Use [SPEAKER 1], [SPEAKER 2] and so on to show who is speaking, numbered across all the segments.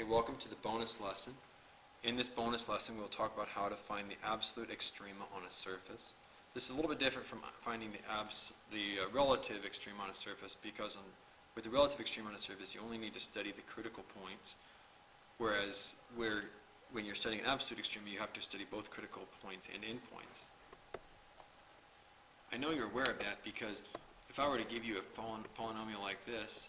[SPEAKER 1] Okay, welcome to the bonus lesson. In this bonus lesson, we'll talk about how to find the absolute extrema on a surface. This is a little bit different from finding the relative extrema on a surface, because with the relative extrema on a surface, you only need to study the critical points, whereas when you're studying an absolute extrema, you have to study both critical points and endpoints. I know you're aware of that because if I were to give you a polynomial like this,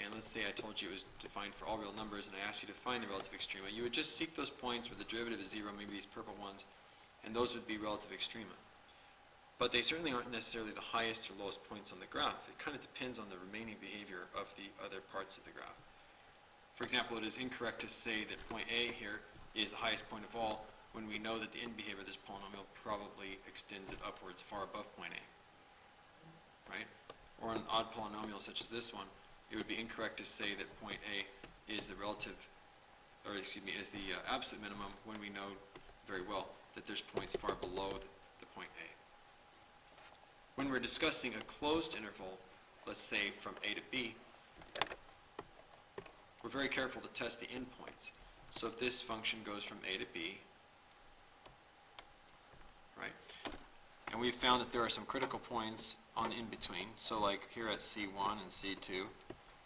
[SPEAKER 1] and let's say I told you it was defined for all real numbers and I asked you to find the relative extrema, you would just seek those points where the derivative is 0, maybe these purple ones, and those would be relative extrema. But they certainly aren't necessarily the highest or lowest points on the graph. It kind of depends on the remaining behavior of the other parts of the graph. For example, it is incorrect to say that point A here is the highest point of all when we know that the end behavior of this polynomial probably extends it upwards far above point A, right? Or an odd polynomial such as this one, it would be incorrect to say that point A is the is the absolute minimum when we know very well that there's points far below the point A. When we're discussing a closed interval, let's say from A to B, we're very careful to test the endpoints. So if this function goes from A to B, right, and we've found that there are some critical points on in between, so like here at C1 and C2,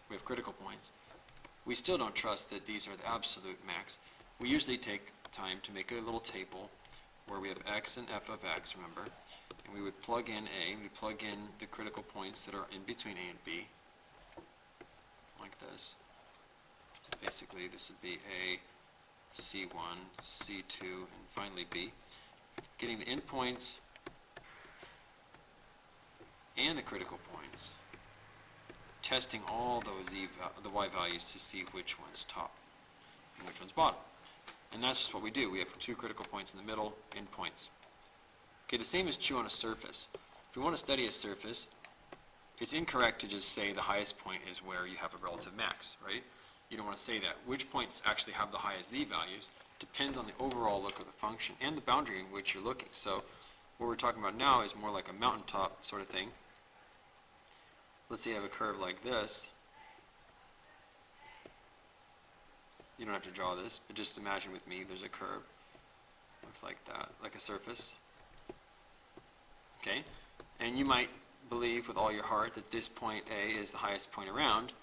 [SPEAKER 1] we have critical points. We still don't trust that these are the absolute max. We usually take time to make a little table where we have x and f of x, remember, and we would plug in A, we plug in the critical points that are in between A and B, like this. So basically this would be A, C1, C2, and finally B. Getting the endpoints and the critical points, testing all those the y values to see which one's top and which one's bottom. And that's just what we do. We have two critical points in the middle, endpoints. Okay, the same is true on a surface. If we want to study a surface, it's incorrect to just say the highest point is where you have a relative max, right? You don't want to say that. Which points actually have the highest z values depends on the overall look of the function and the boundary in which you're looking. So what we're talking about now is more like a mountaintop sort of thing. Let's say I have a curve like this. You don't have to draw this, but just imagine with me there's a curve. Looks like that, like a surface. Okay? And you might believe with all your heart that this point A is the highest point around,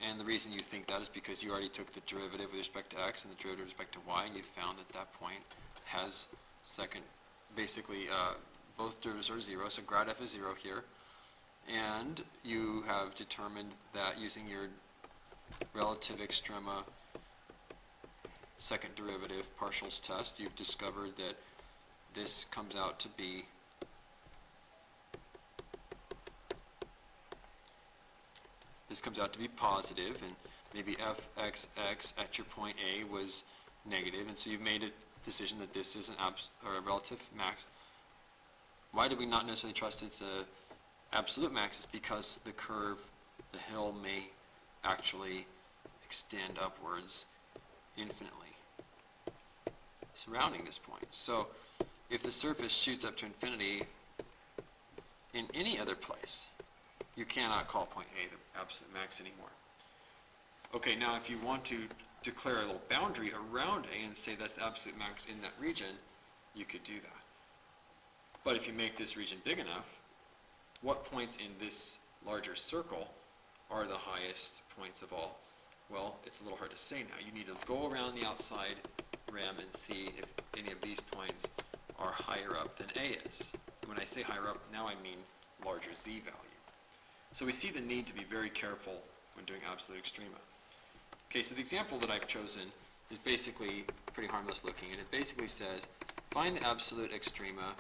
[SPEAKER 1] and the reason you think that is because you already took the derivative with respect to x and the derivative with respect to y, and you found that that point has basically both derivatives are 0, so grad f is 0 here. And you have determined that using your relative extrema second derivative partials test, you've discovered that this comes out to be positive, and maybe fxx at your point A was negative, and so you've made a decision that this is a relative max. Why do we not necessarily trust it's a absolute max? Is because the curve, the hill, may actually extend upwards infinitely surrounding this point. So if the surface shoots up to infinity in any other place, you cannot call point A the absolute max anymore. Okay, now if you want to declare a little boundary around A and say that's the absolute max in that region, you could do that. But if you make this region big enough, what points in this larger circle are the highest points of all? Well, it's a little hard to say now. You need to go around the outside rim and see if any of these points are higher up than A is. And when I say higher up, now I mean larger z value. So we see the need to be very careful when doing absolute extrema. Okay, so the example that I've chosen is basically pretty harmless looking, and it basically says find the absolute extrema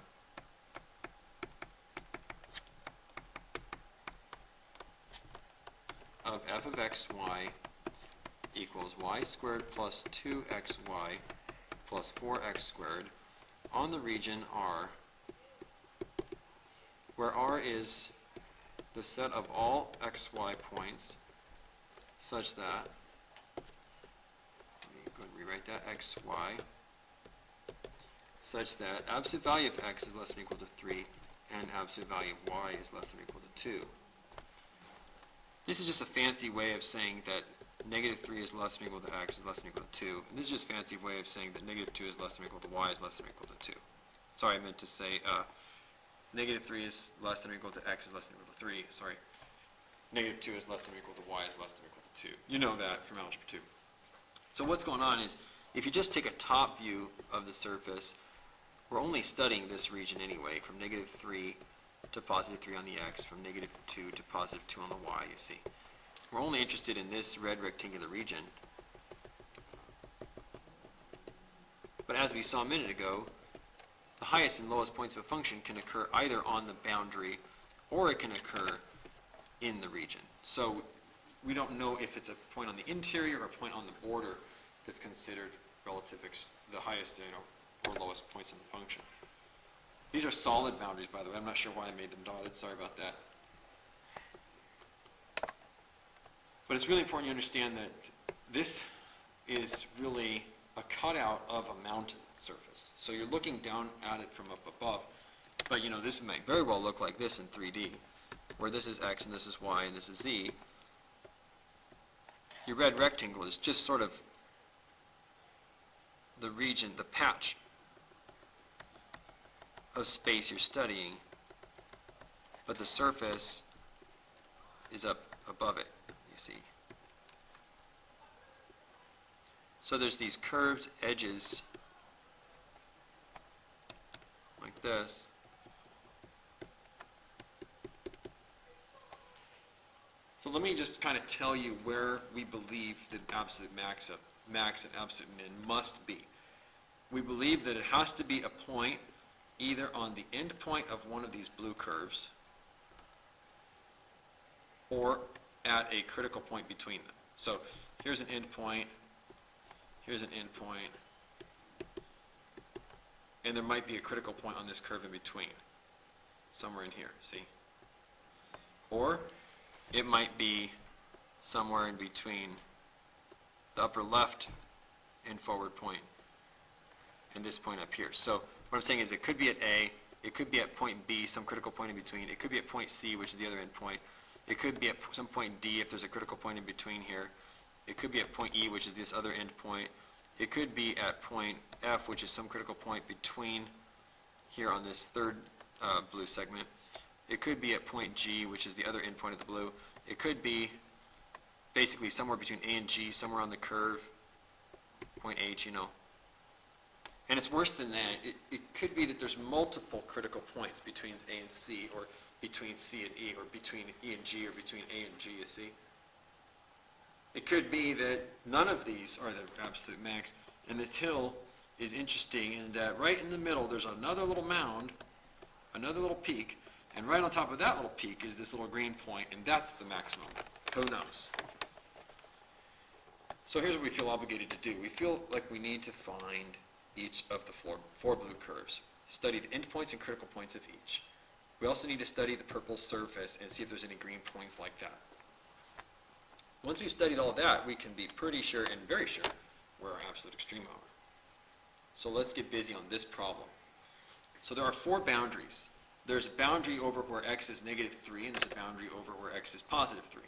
[SPEAKER 1] of f of xy equals y squared plus 2xy plus 4x squared on the region R, where R is the set of all xy points such that, let me go and rewrite that, xy, such that absolute value of x is less than or equal to 3 and absolute value of y is less than or equal to 2. This is just a fancy way of saying that negative 3 is less than or equal to x is less than or equal to 2. And this is just a fancy way of saying that negative 2 is less than or equal to y is less than or equal to 2. Sorry, I meant to say negative 3 is less than or equal to x is less than or equal to 3. Sorry. Negative 2 is less than or equal to y is less than or equal to 2. You know that from Algebra 2. So what's going on is, if you just take a top view of the surface, we're only studying this region anyway, from negative 3 to positive 3 on the x, from negative 2 to positive 2 on the y, you see. We're only interested in this red rectangular region. But as we saw a minute ago, the highest and lowest points of a function can occur either on the boundary or it can occur in the region. So we don't know if it's a point on the interior or a point on the border that's considered relative the highest or lowest points in the function. These are solid boundaries, by the way. I'm not sure why I made them dotted. Sorry about that. But it's really important you understand that this is really a cutout of a mountain surface. So you're looking down at it from up above. But you know, this might very well look like this in 3D, where this is x and this is y and this is z. Your red rectangle is just sort of the region, the patch of space you're studying, but the surface is up above it, you see. So there's these curved edges like this. So let me just kind of tell you where we believe that absolute max and absolute min must be. We believe that it has to be a point either on the end point of one of these blue curves or at a critical point between them. So here's an end point, here's an end point, and there might be a critical point on this curve in between, somewhere in here, see? Or it might be somewhere in between the upper left and forward point and this point up here. So what I'm saying is it could be at A, it could be at point B, some critical point in between, it could be at point C, which is the other end point, it could be at some point D if there's a critical point in between here, it could be at point E, which is this other end point, it could be at point F, which is some critical point between here on this third blue segment, it could be at point G, which is the other end point of the blue, it could be basically somewhere between A and G, somewhere on the curve, point H, you know. And it's worse than that. It could be that there's multiple critical points between A and C, or between C and E, or between E and G, or between A and G, you see. It could be that none of these are the absolute max, and this hill is interesting in that right in the middle there's another little mound, another little peak, and right on top of that little peak is this little green point, and that's the maximum. Who knows? So here's what we feel obligated to do. We feel like we need to find each of the four blue curves. Study the endpoints and critical points of each. We also need to study the purple surface and see if there's any green points like that. Once we've studied all that, we can be pretty sure and very sure where our absolute extrema are. So let's get busy on this problem. So there are four boundaries. There's a boundary over where x is negative 3, and there's a boundary over where x is positive 3.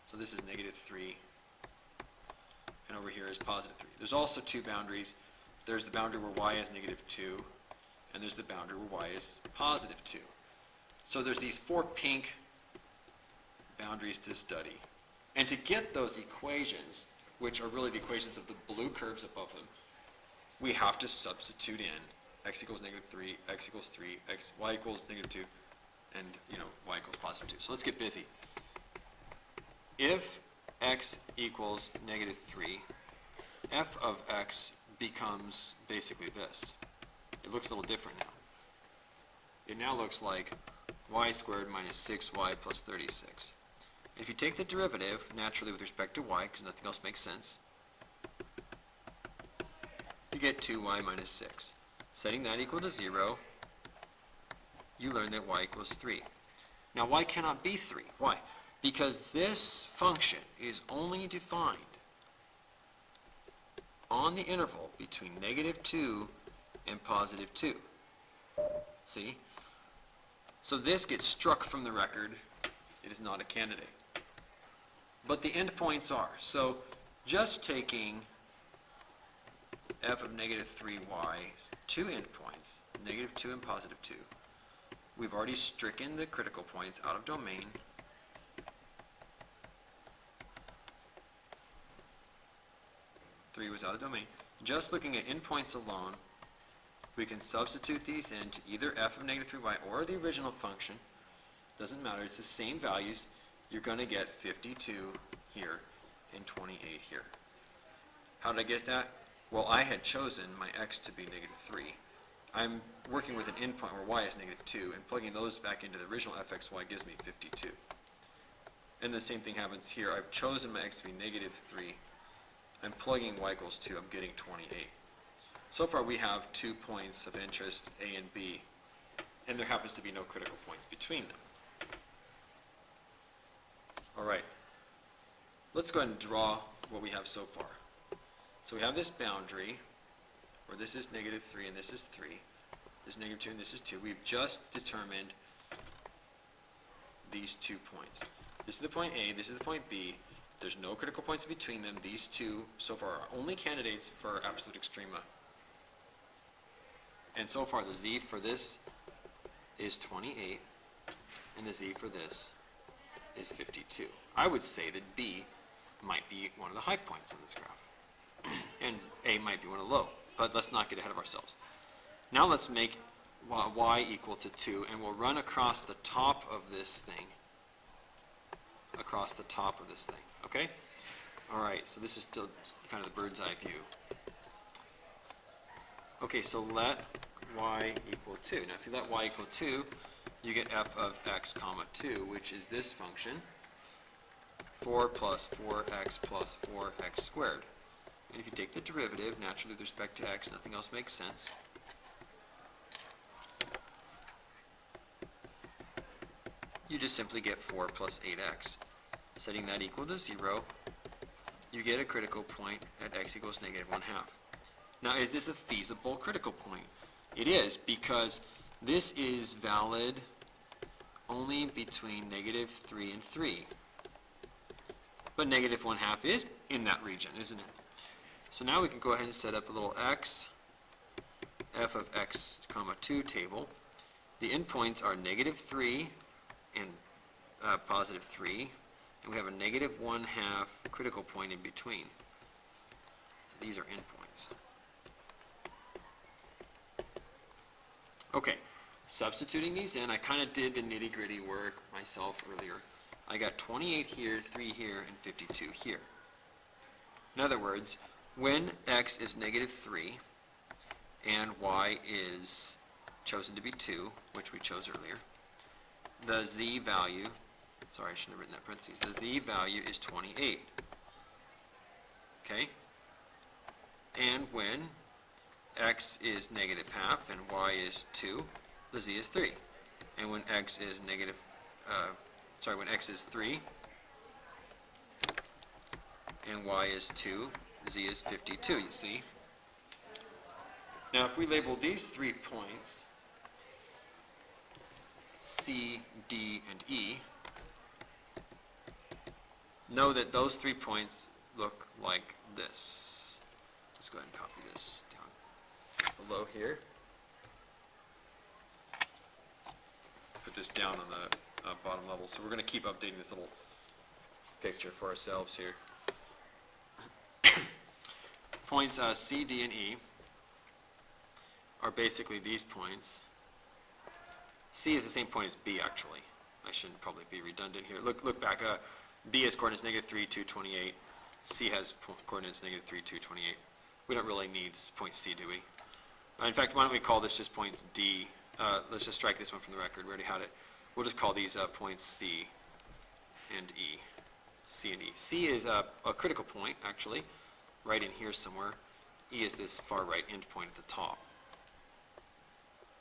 [SPEAKER 1] So this is negative 3, and over here is positive 3. There's also two boundaries. There's the boundary where y is negative 2, and there's the boundary where y is positive 2. So there's these four pink boundaries to study. And to get those equations, which are really the equations of the blue curves above them, we have to substitute in x equals negative 3, x equals 3, y equals negative 2, and y equals positive 2. So let's get busy. If x equals negative 3, f of x becomes basically this. It looks a little different now. It now looks like y squared minus 6y plus 36. And if you take the derivative naturally with respect to y, because nothing else makes sense, you get 2y minus 6. Setting that equal to 0, you learn that y equals 3. Now y cannot be 3. Why? Because this function is only defined on the interval between negative 2 and positive 2. See? So this gets struck from the record. It is not a candidate. but the endpoints are. So just taking f of negative 3y, two endpoints, negative 2 and positive 2, we've already stricken the critical points out of domain. Three was out of domain. Just looking at endpoints alone, we can substitute these into either f of negative 3y or the original function. Doesn't matter, it's the same values. You're going to get 52 here and 28 here. How did I get that? Well, I had chosen my x to be negative 3. I'm working with an endpoint where y is negative 2, and plugging those back into the original fxy gives me 52. And the same thing happens here. I've chosen my x to be negative 3. I'm plugging y equals 2. I'm getting 28. So far we have 2 points of interest, A and B, and there happens to be no critical points between them. All right. Let's go ahead and draw what we have so far. So we have this boundary where this is negative 3 and this is 3. This is negative 2 and this is 2. We've just determined these 2 points. This is the point A, this is the point B. There's no critical points between them. These two so far are only candidates for absolute extrema. And so far the z for this is 28 and the z for this is 52. I would say that B might be one of the high points on this graph and A might be one of the low, but let's not get ahead of ourselves. Now let's make y equal to 2, and we'll run across the top of this thing. Across the top of this thing, okay? All right, so this is still kind of the bird's eye view. Okay, so let y equal 2. Now if you let y equal 2, you get f of x comma 2, which is this function, 4 plus 4x plus 4x squared. And if you take the derivative, naturally with respect to x, nothing else makes sense. You just simply get 4 plus 8x. Setting that equal to 0, you get a critical point at x equals negative 1/2. Now, is this a feasible critical point? It is, because this is valid only between negative 3 and 3. But negative 1/2 is in that region, isn't it? So now we can go ahead and set up a little x, f of x comma 2 table. The endpoints are negative 3 and positive 3. And we have a negative 1/2 critical point in between. So these are endpoints. Okay, substituting these in, I kind of did the nitty-gritty work myself earlier. I got 28 here, 3 here, and 52 here. In other words, when x is negative 3 and y is chosen to be 2, which we chose earlier, the z value, sorry, I shouldn't have written that parentheses, the z value is 28. Okay? And when x is negative 1/2 and y is 2, the z is 3. And when x is negative, when x is 3 and y is 2, z is 52, you see? Now if we label these 3 points C, D, and E, know that those 3 points look like this. Let's go ahead and copy this down below here. Put this down on the bottom level. So we're going to keep updating this little picture for ourselves here. Points C, D, and E are basically these points. C is the same point as B, actually. I shouldn't probably be redundant here. Look back. B has coordinates negative 3, 2, 28. C has coordinates negative 3, 2, 28. We don't really need point C, do we? In fact, why don't we call this just point D? Let's just strike this one from the record. We already had it. We'll just call these points C and E. C and E. C is a critical point, actually, right in here somewhere. E is this far right end point at the top.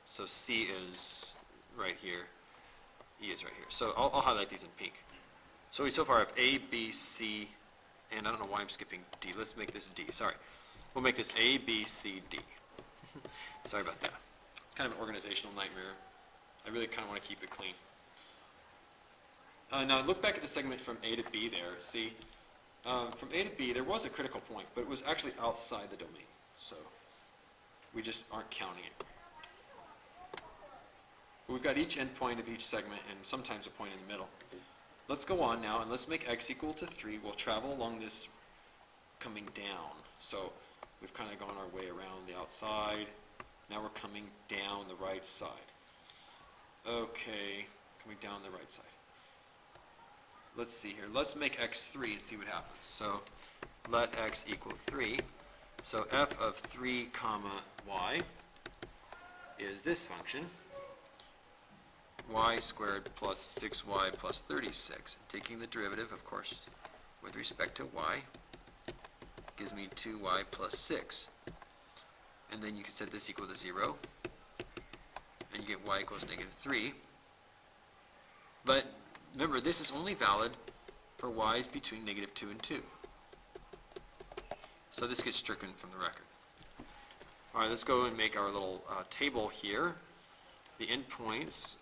[SPEAKER 1] So C is right here. E is right here. So I'll highlight these in pink. So we so far have A, B, C, and I don't know why I'm skipping D. Let's make this D. Sorry. We'll make this A, B, C, D. Sorry about that. It's kind of an organizational nightmare. I really kind of want to keep it clean. Now look back at the segment from A to B there. See, from A to B there was a critical point, but it was actually outside the domain. So we just aren't counting it. But we've got each endpoint of each segment and sometimes a point in the middle. Let's go on now and let's make x equal to 3. We'll travel along this coming down. So we've kind of gone our way around the outside. Now we're coming down the right side. Okay, coming down the right side. Let's see here. Let's make x 3 and see what happens. So let x equal 3. So f of 3 comma y is this function, y squared plus 6y plus 36. Taking the derivative, of course, with respect to y, gives me 2y plus 6. And then you can set this equal to 0, and you get y equals negative 3. But remember, this is only valid for y's between negative 2 and 2. So this gets stricken from the record. All right, let's go and make our little table here. The endpoints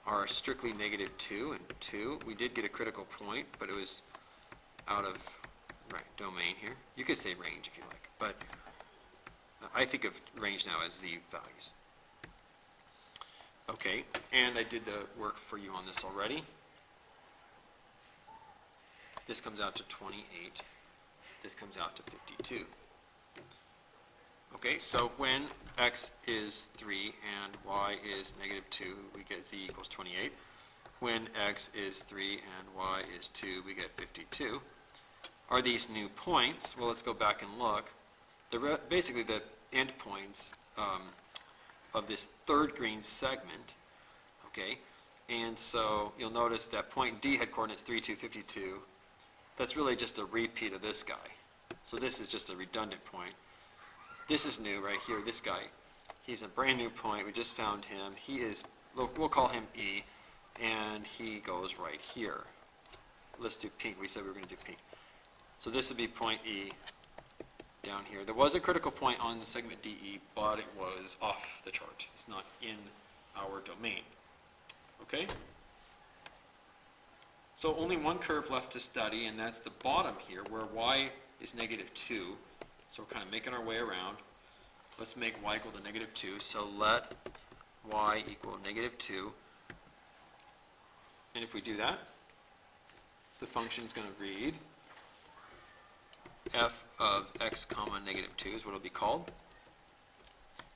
[SPEAKER 1] are strictly negative 2 and 2. We did get a critical point, but it was out of domain here. You could say range if you like, but I think of range now as z values. Okay, and I did the work for you on this already. This comes out to 28. This comes out to 52. Okay, so when x is 3 and y is negative 2, we get z equals 28. When x is 3 and y is 2, we get 52. Are these new points? Well, let's go back and look. They're basically the endpoints of this third green segment. Okay, and so you'll notice that point D had coordinates 3, 2, 52. That's really just a repeat of this guy. So this is just a redundant point. This is new right here, this guy. He's a brand new point. We just found him. He is, we'll call him E, and he goes right here. Let's do pink. We said we were going to do pink. So this would be point E down here. There was a critical point on the segment DE, but it was off the chart. It's not in our domain. Okay? So only one curve left to study, and that's the bottom here, where y is negative 2. So we're kind of making our way around. Let's make y equal to negative 2. So let y equal negative 2. And if we do that, the function is going to read f of x comma negative 2 is what it'll be called.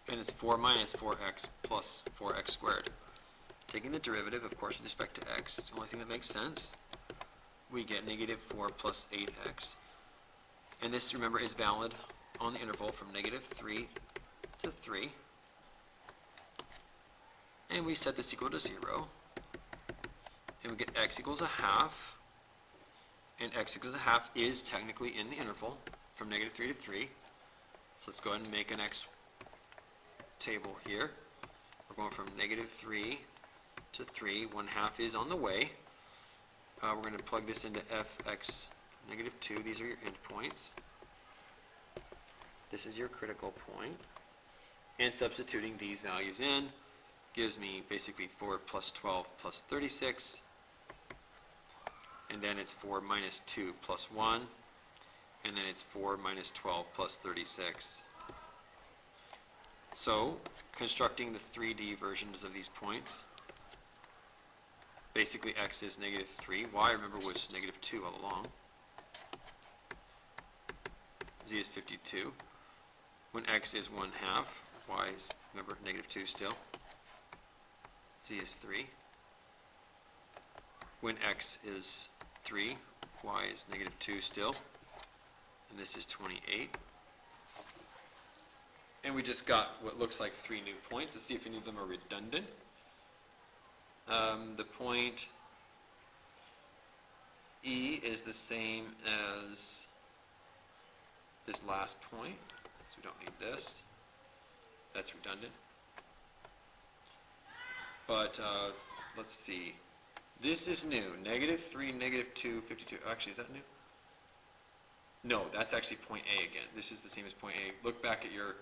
[SPEAKER 1] And it's 4 minus 4x plus 4x squared. Taking the derivative, of course, with respect to x, it's the only thing that makes sense. We get negative 4 plus 8x. And this, remember, is valid on the interval from negative 3 to 3. And we set this equal to 0. And we get x equals a half. And x equals a half is technically in the interval from negative 3 to 3. So let's go ahead and make an x table here. We're going from negative 3 to 3. 1/2 is on the way. We're going to plug this into fx negative 2. These are your endpoints. This is your critical point. And substituting these values in gives me basically 4 plus 12 plus 36. And then it's 4 minus 2 plus 1. And then it's 4 minus 12 plus 36. So, constructing the 3D versions of these points, basically x is negative 3. Y, remember, was negative 2 all along. Z is 52. When x is 1/2, y is, remember, negative 2 still. Z is 3. When x is 3, y is negative 2 still. And this is 28. And we just got what looks like 3 new points. Let's see if any of them are redundant. The point E is the same as this last point, so we don't need this. That's redundant. But let's see. This is new. Negative 3, negative 2, 52. Actually, is that new? No, that's actually point A again. This is the same as point A. Look back at your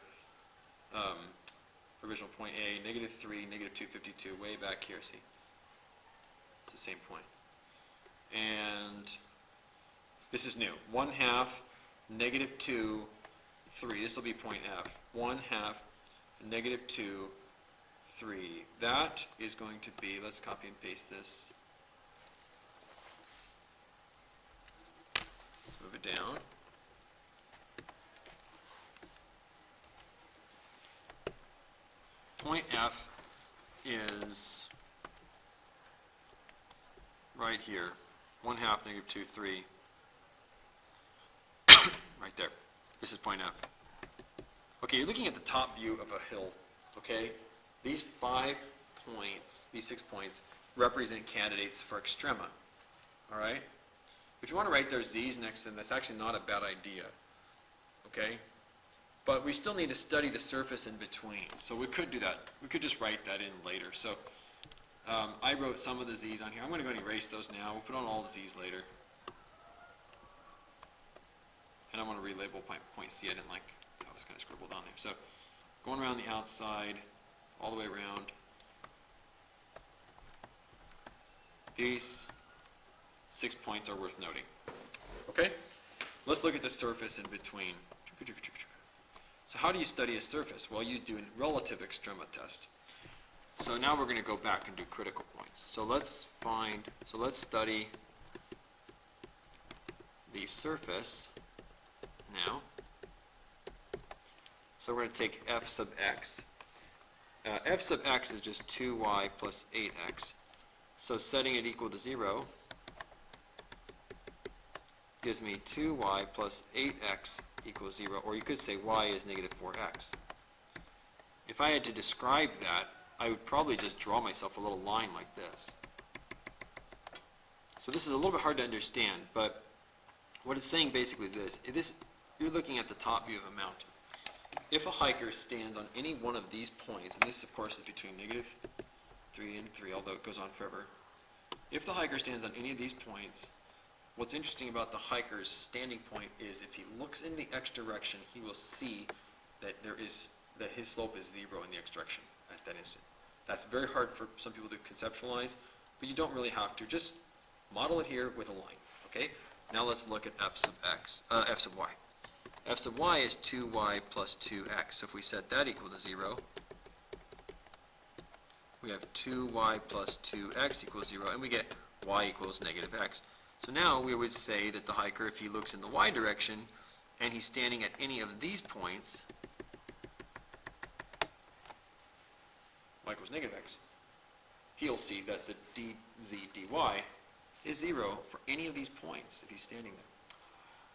[SPEAKER 1] original point A, negative 3, negative 252, way back here, see? It's the same point. And this is new. 1/2, negative 2, 3. This will be point F. 1/2, negative 2, 3. That is going to be, let's copy and paste this. Let's move it down. Point F is right here. 1/2, negative 2, 3. Right there. This is point F. Okay, you're looking at the top view of a hill, okay? These 5 points, these 6 points, represent candidates for Extrema, all right? If you want to write their Z's next to them, that's actually not a bad idea, okay? But we still need to study the surface in between, so we could do that. We could just write that in later. So I wrote some of the Z's on here. I'm going to go and erase those now. We'll put on all the Z's later. And I want to relabel point C. I didn't like how it was kind of scribbled on there. So going around the outside, all the way around. These 6 points are worth noting. Okay? Let's look at the surface in between. So how do you study a surface? Well, you do a relative extrema test. So now we're going to go back and do critical points. So let's study the surface now. So we're going to take f sub x. F sub x is just 2y plus 8x. So setting it equal to 0 gives me 2y plus 8x equals 0, or you could say y is negative 4x. If I had to describe that, I would probably just draw myself a little line like this. So this is a little bit hard to understand, but what it's saying basically is this. You're looking at the top view of a mountain. If a hiker stands on any one of these points, and this of course is between negative 3 and 3, although it goes on forever. If the hiker stands on any of these points, what's interesting about the hiker's standing point is if he looks in the x direction, he will see that his slope is 0 in the x direction at that instant. That's very hard for some people to conceptualize, but you don't really have to. Just model it here with a line. Okay? Now let's look at f sub y. F sub y is 2y plus 2x. So if we set that equal to 0, we have 2y plus 2x equals 0, and we get y equals negative x. So now we would say that the hiker, if he looks in the y direction, and he's standing at any of these points, y equals negative x, he'll see that the dz dy is 0 for any of these points if he's standing there.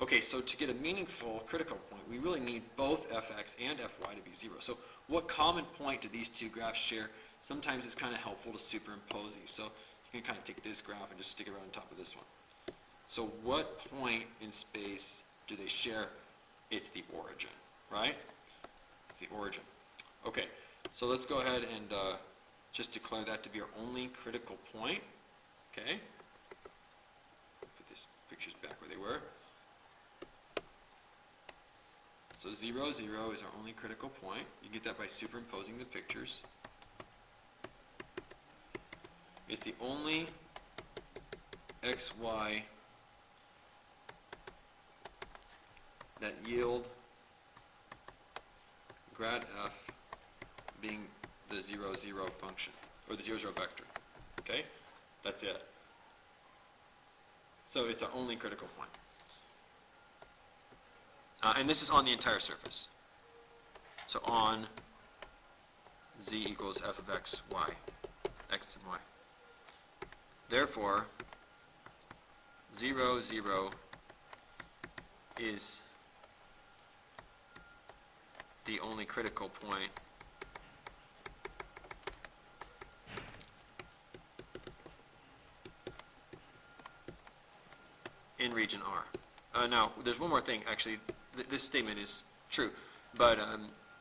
[SPEAKER 1] Okay, so to get a meaningful critical point, we really need both fx and fy to be 0. So what common point do these two graphs share? Sometimes it's kind of helpful to superimpose these. So you can kind of take this graph and just stick it right on top of this one. So what point in space do they share? It's the origin, right? It's the origin. Okay, so let's go ahead and just declare that to be our only critical point. Okay? Put these pictures back where they were. So 0, 0 is our only critical point. You get that by superimposing the pictures. It's the only xy that yield grad f being the 0, 0 function, or the 0, 0 vector. Okay? That's it. So it's our only critical point. And this is on the entire surface. So on z equals f of x, y, x and y. Therefore, 0, 0 is the only critical point in region R. Now, there's one more thing, actually. This statement is true, but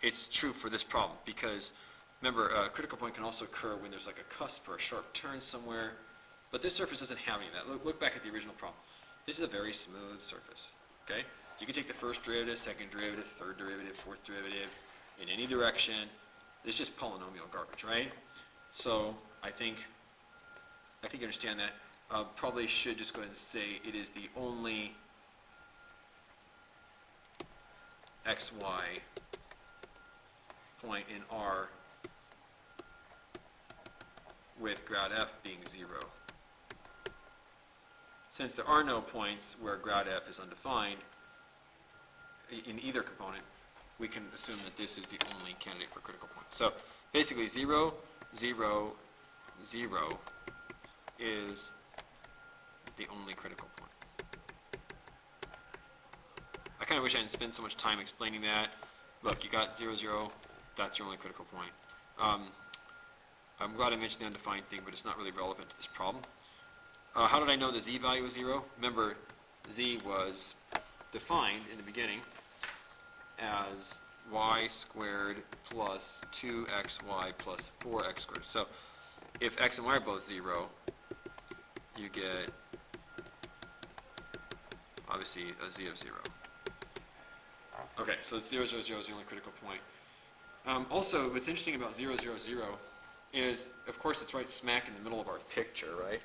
[SPEAKER 1] it's true for this problem because, remember, a critical point can also occur when there's like a cusp or a sharp turn somewhere, but this surface doesn't have any of that. Look back at the original problem. This is a very smooth surface, okay? You can take the first derivative, second derivative, third derivative, fourth derivative in any direction, It's just polynomial garbage, right? So I think you understand that. Probably should just go ahead and say it is the only xy point in R with grad f being 0. Since there are no points where grad f is undefined in either component, we can assume that this is the only candidate for critical point. So basically 0, 0, 0 is the only critical point. I kind of wish I didn't spend so much time explaining that. Look, you got 0, 0, that's your only critical point. I'm glad I mentioned the undefined thing, but it's not really relevant to this problem. How did I know the z value was 0? Remember, z was defined in the beginning as y squared plus 2xy plus 4x squared. So if x and y are both 0, you get, obviously, a z of 0. Okay, so 0, 0, 0 is the only critical point. Also, what's interesting about 0, 0, 0 is, of course, it's right smack in the middle of our picture, right?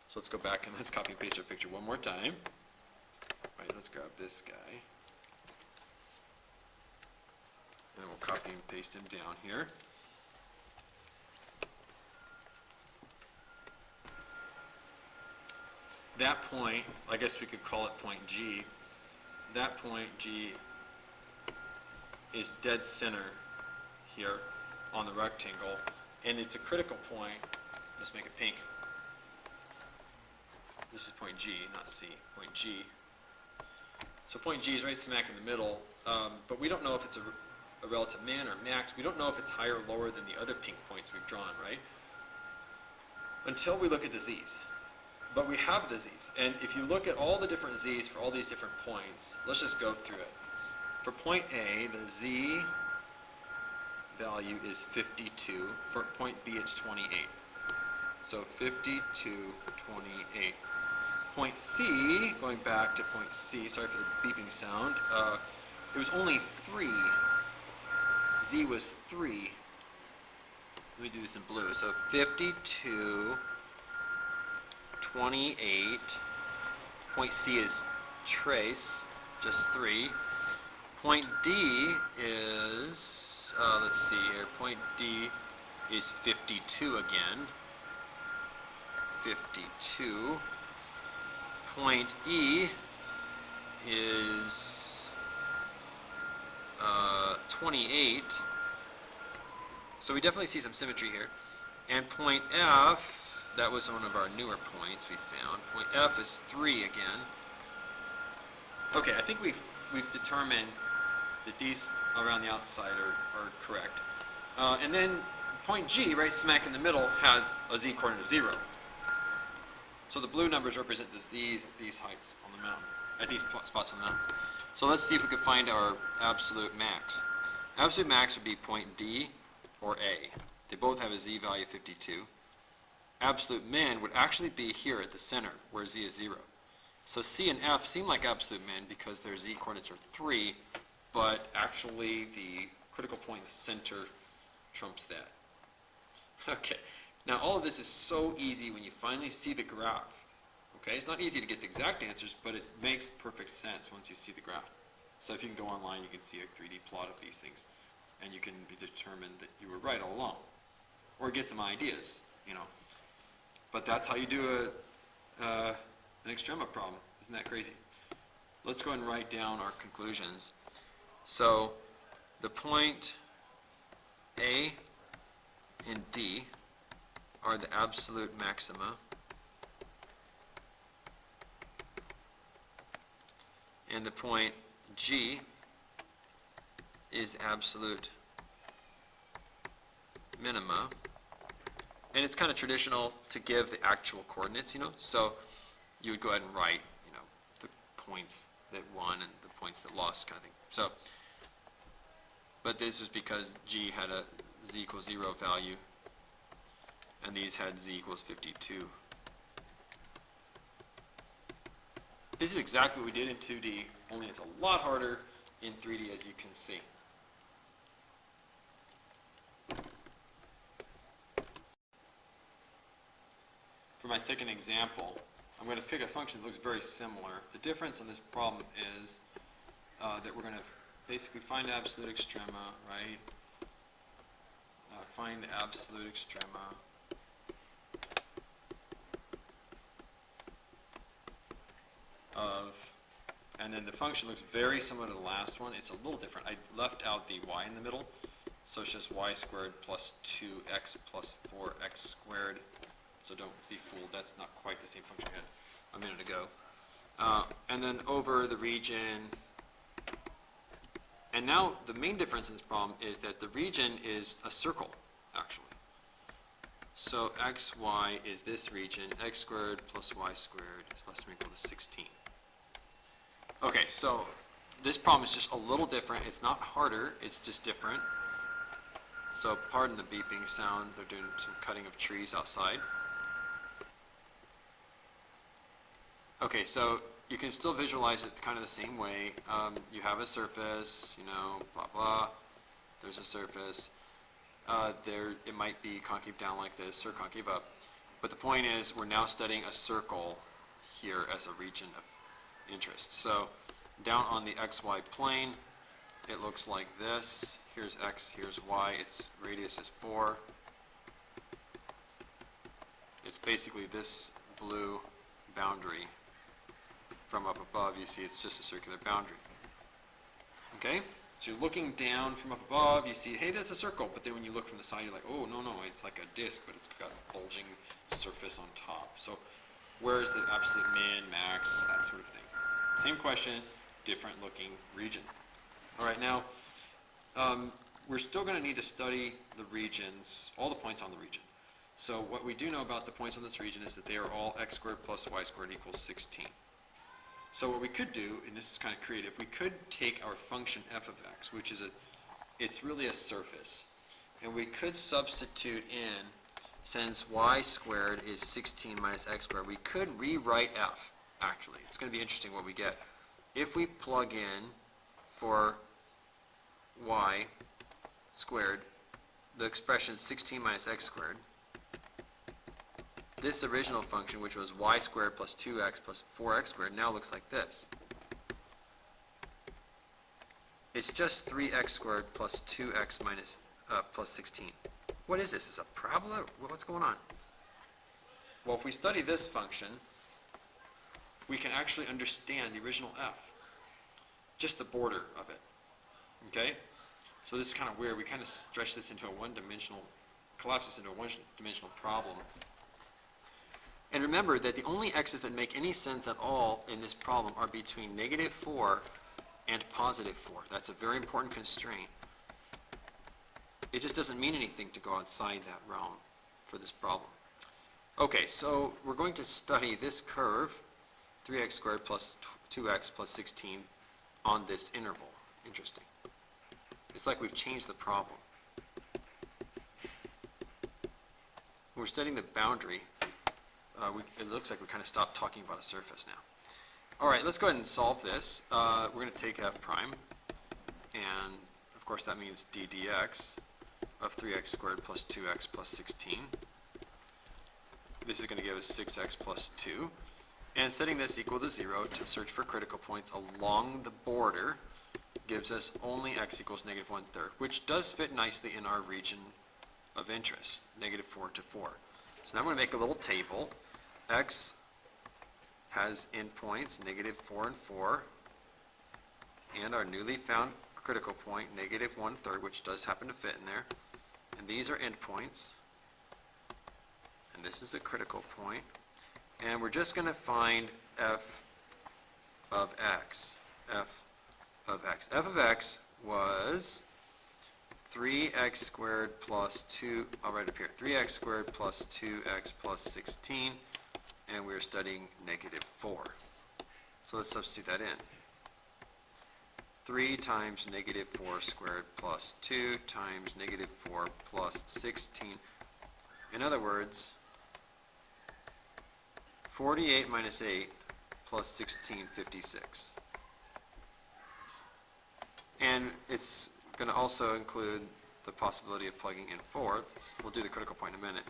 [SPEAKER 1] So let's go back and let's copy and paste our picture one more time. Right, let's grab this guy. And we'll copy and paste him down here. That point, I guess we could call it point G. That point G is dead center here on the rectangle, and it's a critical point. Let's make it pink. This is point G, not C, point G. So point G is right smack in the middle, but we don't know if it's a relative min or max. We don't know if it's higher or lower than the other pink points we've drawn, right? Until we look at the z's. But we have the z's, and if you look at all the different z's for all these different points, let's just go through it. For point A, the z value is 52. For point B, it's 28. So 52, 28. Point C, going back to point C, sorry for the beeping sound, it was only 3. Z was 3. Let me do this in blue. So 52, 28. Point C is trace, just 3. Point D is, let's see here, point D is 52 again. 52. Point E is 28. So we definitely see some symmetry here. And point F, that was one of our newer points we found. Point F is 3 again. Okay, I think we've determined that these around the outside are correct. And then point G, right smack in the middle, has a z coordinate of 0. So the blue numbers represent the z's at these heights on the mountain, at these spots on the mountain. So let's see if we can find our absolute max. Absolute max would be point D or A. They both have a z value of 52. Absolute min would actually be here at the center, where z is 0. So C and F seem like absolute min because their z coordinates are 3, but actually the critical point in the center trumps that. Okay. Now, all of this is so easy when you finally see the graph. Okay, it's not easy to get the exact answers, but it makes perfect sense once you see the graph. So if you can go online, you can see a 3D plot of these things, and you can be determined that you were right all along, or get some ideas, you know. But that's how you do an Extrema problem. Isn't that crazy? Let's go ahead and write down our conclusions. So the point A and D are the absolute maxima, and the point G is the absolute minima. And it's kind of traditional to give the actual coordinates, you know, so you would go ahead and write, you know, the points that won and the points that lost kind of thing. So, but this was because G had a z equals 0 value, and these had z equals 52. This is exactly what we did in 2D, only it's a lot harder in 3D, as you can see. my second example, I'm going to pick a function that looks very similar. The difference on this problem is that we're going to basically find the absolute extrema, right? Find the absolute extrema of, and then the function looks very similar to the last one. It's a little different. I left out the y in the middle, so it's just y squared plus 2x plus 4x squared. So don't be fooled, that's not quite the same function we had a minute ago. And then over the region, and now the main difference in this problem is that the region is a circle, actually. So xy is this region, x squared plus y squared is less than or equal to 16. Okay, so this problem is just a little different. It's not harder, it's just different. So pardon the beeping sound, they're doing some cutting of trees outside. Okay, so you can still visualize it kind of the same way. You have a surface, you know, blah, blah. There's a surface. It might be concave down like this or concave up. But the point is, we're now studying a circle here as a region of interest. So down on the xy plane, it looks like this. Here's x, here's y. Its radius is 4. It's basically this blue boundary. From up above, you see it's just a circular boundary. Okay? So you're looking down from up above, you see, hey, that's a circle. But then when you look from the side, you're like, oh, no, it's like a disk, but it's got a bulging surface on top. So where is the absolute min, max, that sort of thing? Same question, different looking region. All right, now, we're still going to need to study the regions, all the points on the region. So what we do know about the points on this region is that they are all x squared plus y squared equals 16. So what we could do, and this is kind of creative, we could take our function f of x, which is it's really a surface, and we could substitute in, since y squared is 16 minus x squared, we could rewrite f, actually. It's going to be interesting what we get. If we plug in for y squared, the expression 16 minus x squared, this original function, which was y squared plus 2x plus 4x squared, now looks like this. It's just 3x squared plus 2x minus plus 16. What is this? Is this a parabola? What's going on? Well, if we study this function, we can actually understand the original f, just the border of it. Okay? So this is kind of weird. We kind of stretch this into a one-dimensional, collapse this into a one-dimensional problem. And remember that the only x's that make any sense at all in this problem are between -4 and +4. That's a very important constraint. It just doesn't mean anything to go outside that realm for this problem. Okay, so we're going to study this curve, 3x squared plus 2x plus 16, on this interval. Interesting. It's like we've changed the problem. We're studying the boundary. It looks like we kind of stopped talking about a surface now. All right, let's go ahead and solve this. We're going to take f prime, and of course that means d dx of 3x squared plus 2x plus 16. This is going to give us 6x plus 2. And setting this equal to 0 to search for critical points along the border gives us only x equals -1/3, which does fit nicely in our region of interest, -4 to 4. So now I'm going to make a little table. X has endpoints, -4 and 4, and our newly found critical point, -1/3, which does happen to fit in there. And these are endpoints, and this is a critical point. And we're just going to find f of x. F of x. F of x was 3x squared plus 2, I'll write it up here, 3x squared plus 2x plus 16, and we're studying -4. So let's substitute that in. 3 times -4 squared plus 2 times -4 plus 16. In other words, 48 minus 8 plus 16, 56. And it's going to also include the possibility of plugging in 4. We'll do the critical point in a minute.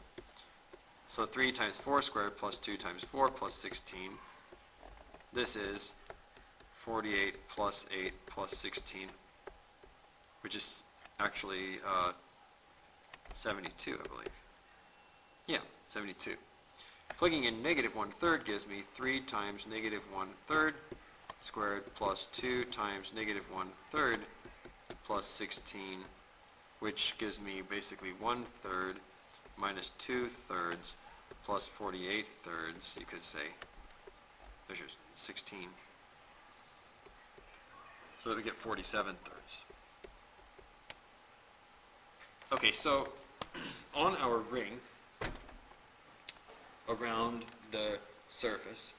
[SPEAKER 1] So 3 times 4 squared plus 2 times 4 plus 16. This is 48 plus 8 plus 16, which is actually 72, I believe. Yeah, 72. Plugging in negative 1/3 gives me 3 times negative 1/3 squared plus 2 times negative 1/3 plus 16, which gives me basically 1/3 minus 2/3 plus 48/3, you could say. There's your 16. So that we get 47/3. Okay, so on our ring, around the surface,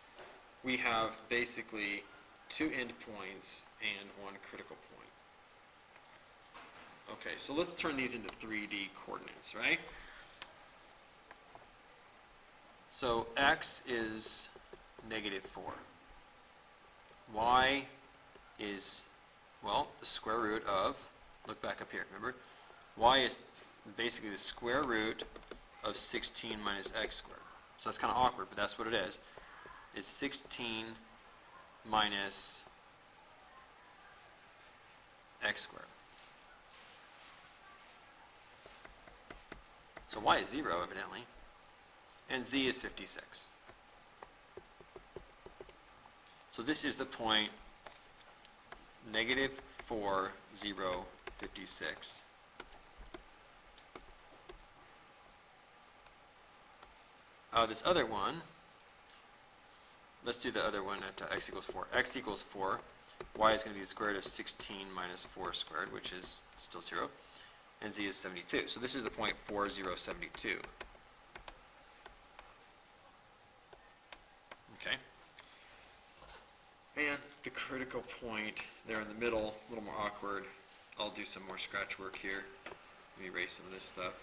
[SPEAKER 1] we have basically 2 endpoints and 1 critical point. Okay, so let's turn these into 3D coordinates, right? So x is negative 4. Y is, well, the square root of, look back up here, remember? Y is basically the square root of 16 minus x squared. So that's kind of awkward, but that's what it is. It's 16 minus x squared. So y is 0, evidently. And z is 56. So this is the point negative 4, 0, 56. This other one, let's do the other one at x equals 4. X equals 4. Y is going to be the square root of 16 minus 4 squared, which is still 0. And z is 72. So this is the point 4, 0, 72. Okay. And the critical point there in the middle, a little more awkward. I'll do some more scratch work here. Let me erase some of this stuff.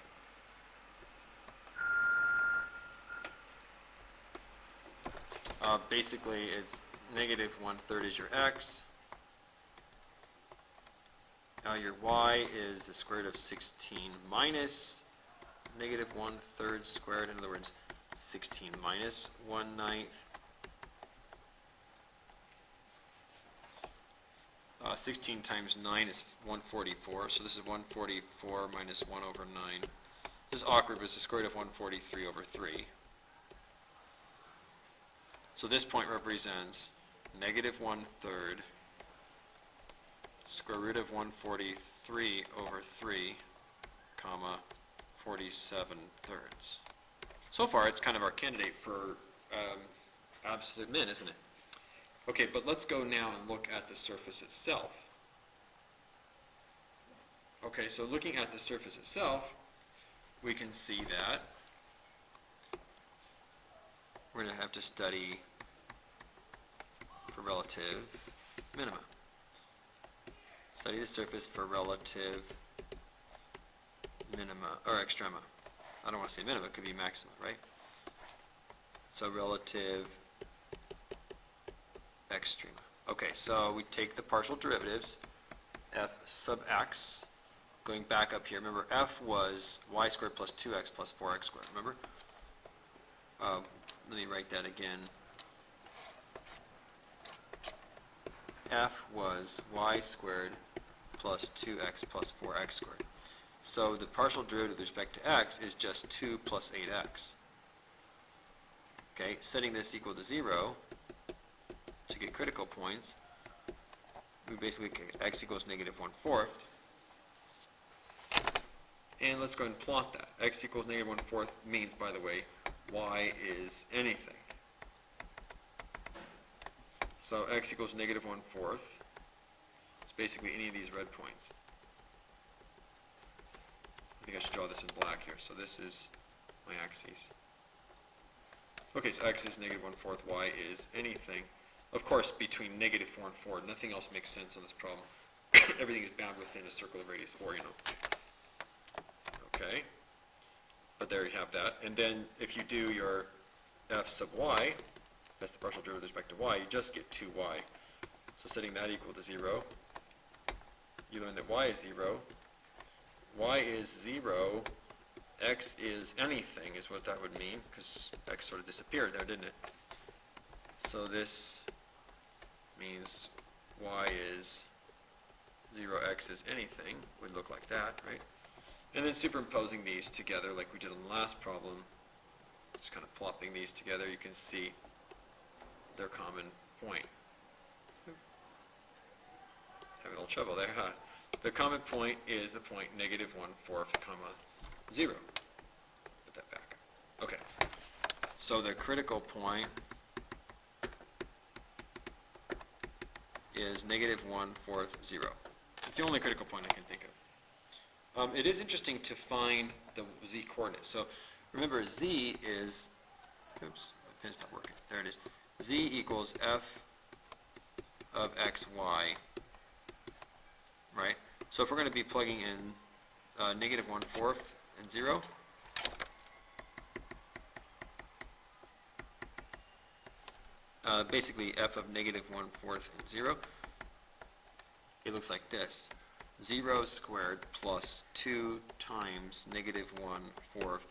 [SPEAKER 1] Basically, it's negative 1/3 is your x. Your y is the square root of 16 minus negative 1/3 squared. In other words, 16 minus 1/9. 16 times 9 is 144, so this is 144 minus 1 over 9. This is awkward, but it's the square root of 143 over 3. So this point represents negative 1/3 square root of 143 over 3, comma, 47/3. So far, it's kind of our candidate for absolute min, isn't it? Okay, but let's go now and look at the surface itself. Okay, so looking at the surface itself, we can see that we're going to have to study for relative minima. Study the surface for relative minima, or extrema. I don't want to say minima, it could be maxima, right? So relative extrema. Okay, so we take the partial derivatives, f sub x, going back up here. Remember, f was y squared plus 2x plus 4x squared, remember? Let me write that again. F was y squared plus 2x plus 4x squared. So the partial derivative with respect to x is just 2 plus 8x. Okay, setting this equal to 0 to get critical points, we basically get x equals negative 1/4. And let's go ahead and plot that. X equals negative 1/4 means, by the way, y is anything. So x equals negative 1/4. It's basically any of these red points. I think I should draw this in black here. So this is my axes. Okay, so x is negative 1/4, y is anything. Of course, between negative 4 and 4, nothing else makes sense on this problem. Everything is bound within a circle of radius 4, you know. Okay, but there you have that. And then if you do your f sub y, that's the partial derivative with respect to y, you just get 2y. So setting that equal to 0, you learn that y is 0. Y is 0 x is anything is what that would mean, because x sort of disappeared there, didn't it? So this means y is 0x is anything, would look like that, right? And then superimposing these together like we did on the last problem, just kind of plopping these together, you can see their common point. Having a little trouble there, huh? The common point is the point negative 1/4, comma 0. Put that back. Okay. So the critical point is negative 1/4, 0. It's the only critical point I can think of. It is interesting to find the z coordinates. So remember, z is, oops, my pen stopped working. There it is. Z equals f of x, y, right? So if we're going to be plugging in negative 1/4 and 0, basically f of negative 1/4 and 0, it looks like this. 0 squared plus 2 times negative 1/4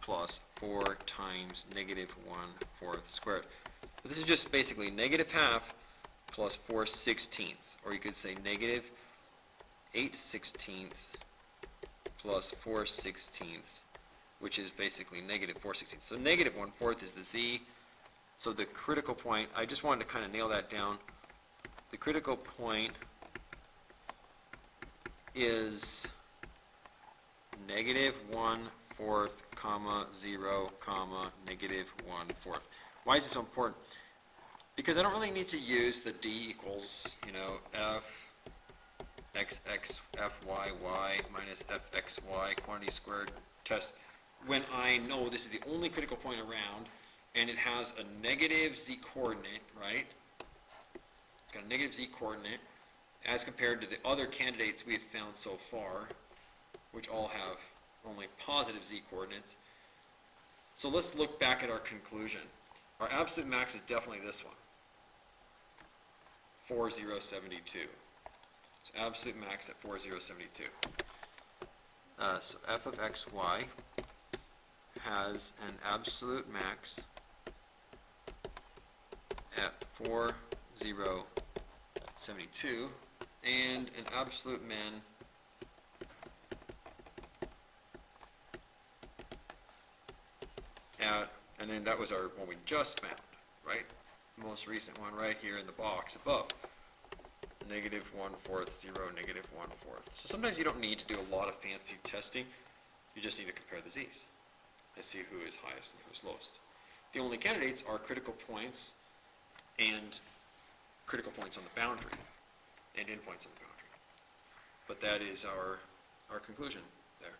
[SPEAKER 1] plus 4 times negative 1/4 squared. But this is just basically negative half plus 4/16, or you could say negative 8/16 plus 4/16, which is basically negative 4/16. So negative 1/4 is the z. So the critical point, I just wanted to kind of nail that down. The critical point is negative 1/4, comma 0, comma negative 1/4. Why is this so important? Because I don't really need to use the d equals, f xx fy y minus fxy quantity squared test when I know this is the only critical point around and it has a negative z coordinate, right? It's got a negative z coordinate as compared to the other candidates we have found so far, which all have only positive z coordinates. So let's look back at our conclusion. Our absolute max is definitely this one, 4072. So absolute max at 4072. So f of xy has an absolute max at 4072 and an absolute min at, and then that was our one we just found, right? Most recent one right here in the box above. Negative 1/4, 0, negative 1/4. So sometimes you don't need to do a lot of fancy testing. You just need to compare the z's and see who is highest and who's lowest. The only candidates are critical points and critical points on the boundary and endpoints on the boundary. But that is our conclusion there.